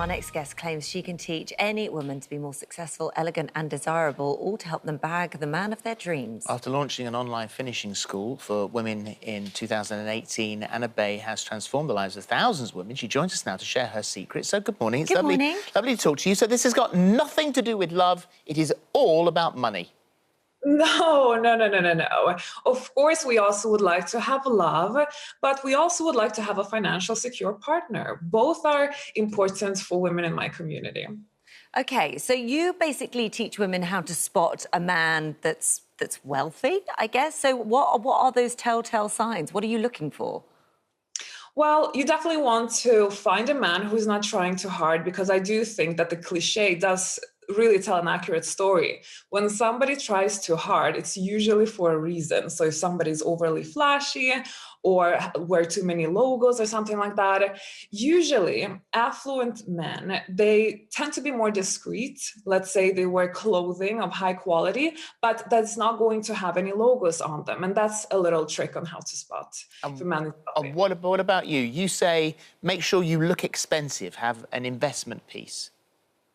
Now, our next guest claims she can teach any woman to be more successful, elegant and desirable, all to help them bag the man of their dreams. After launching an online finishing school for women in 2018, Anna Bay has transformed the lives of thousands of women. She joins us now to share her secrets. So good morning. It's Good morning. Lovely to talk to you. So this has got nothing to do with love. It is all about money. No. Of course, we also would like to have love, but we also would like to have a financial secure partner. Both are important for women in my community. OK, so you basically teach women how to spot a man that's wealthy, I guess. So what are those telltale signs? What are you looking for? Well, you definitely want to find a man who's not trying too hard, because I do think that the cliche does really tell an accurate story. When somebody tries too hard, it's usually for a reason. So if somebody's overly flashy or wear too many logos or something like that, usually affluent men, they tend to be more discreet. Let's say they wear clothing of high quality, but that's not going to have any logos on them. And that's a little trick on how to spot for men. What about you? You say make sure you look expensive, have an investment piece.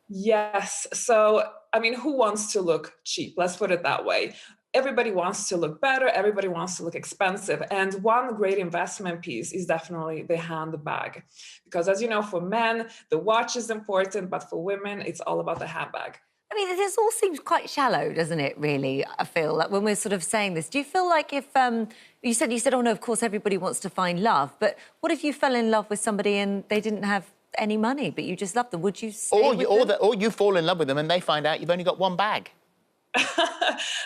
Yes. So, I mean, who wants to look cheap? Let's put it that way. Everybody wants to look better. Everybody wants to look expensive. And one great investment piece is definitely the handbag. Because as you know, for men, the watch is important, but for women, it's all about the handbag. I mean, this all seems quite shallow, doesn't it, really, I feel, like when we're sort of saying this. Do you feel like if... You said, oh, no, of course, everybody wants to find love. But what if you fell in love with somebody and they didn't have any money, but you just love them? Would you stay with them? Or you fall in love with them and they find out you've only got one bag.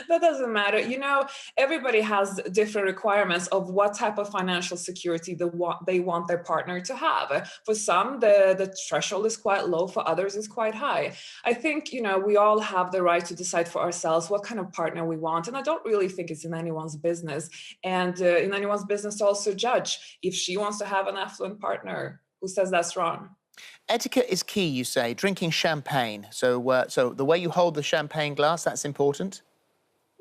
That doesn't matter. You know, everybody has different requirements of what type of financial security they want their partner to have. For some, the threshold is quite low. For others, it's quite high. I think, you know, we all have the right to decide for ourselves what kind of partner we want. And I don't really think it's in anyone's business. And in anyone's business to also judge if she wants to have an affluent partner. Who says that's wrong? Etiquette is key, you say, drinking champagne. So the way you hold the champagne glass, that's important?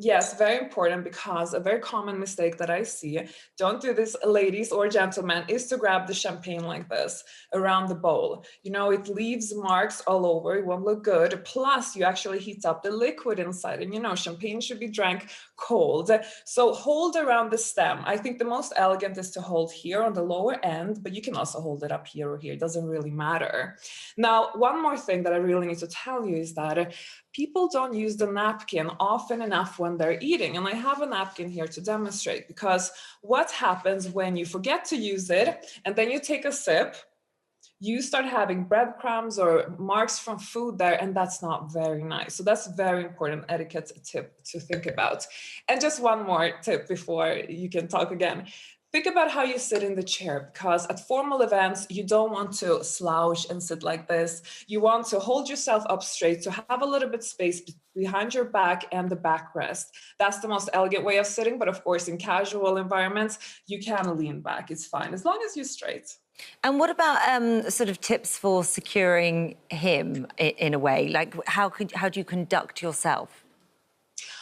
Yes, very important, because a very common mistake that I see, don't do this, ladies or gentlemen, is to grab the champagne like this around the bowl. You know, it leaves marks all over, it won't look good. Plus, you actually heat up the liquid inside. And, you know, champagne should be drank cold. So hold around the stem. I think the most elegant is to hold here on the lower end, but you can also hold it up here or here. It doesn't really matter. Now, one more thing that I really need to tell you is that people don't use the napkin often enough when they're eating. And I have a napkin here to demonstrate, because what happens when you forget to use it and then you take a sip, you start having breadcrumbs or marks from food there, and that's not very nice. So that's very important etiquette tip to think about. And just one more tip before you can talk again. Think about how you sit in the chair, because at formal events, you don't want to slouch and sit like this. You want to hold yourself up straight, to have a little bit space behind your back and the backrest. That's the most elegant way of sitting. But of course, in casual environments, you can lean back. It's fine, as long as you're straight. And what about sort of tips for securing him in a way? Like, how do you conduct yourself?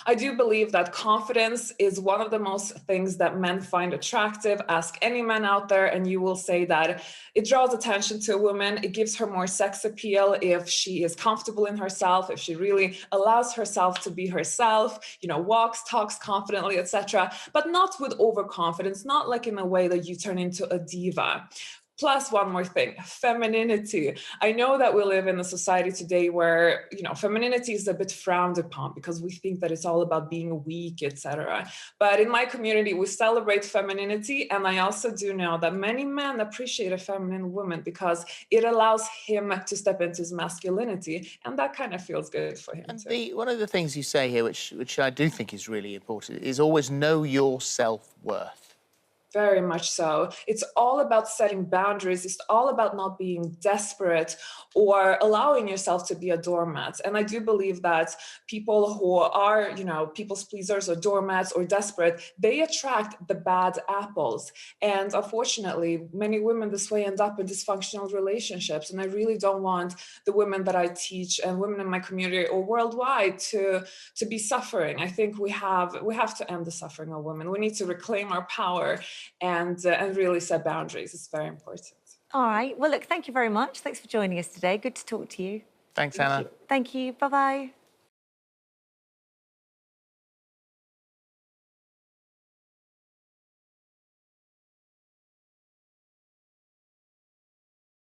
I do believe that confidence is one of the most things that men find attractive. Ask any man out there and you will say that it draws attention to a woman. It gives her more sex appeal if she is comfortable in herself, if she really allows herself to be herself, you know, walks, talks confidently, etc. But not with overconfidence, not like in a way that you turn into a diva. Plus, one more thing, femininity. I know that we live in a society today where, you know, femininity is a bit frowned upon because we think that it's all about being weak, etc. But in my community, we celebrate femininity. And I also do know that many men appreciate a feminine woman because it allows him to step into his masculinity. And that kind of feels good for him, too. One of the things you say here, which I do think is really important, is always know your self-worth. Very much so. It's all about setting boundaries. It's all about not being desperate or allowing yourself to be a doormat. And I do believe that people who are, you know, people's pleasers or doormats or desperate, they attract the bad apples. And unfortunately, many women this way end up in dysfunctional relationships. And I really don't want the women that I teach and women in my community or worldwide to be suffering. I think we have to end the suffering of women. We need to reclaim our power and really set boundaries. It's very important. All right. Well, look, thank you very much. Thanks for joining us today. Good to talk to you. Thanks, Anna. Thank you. Bye-bye.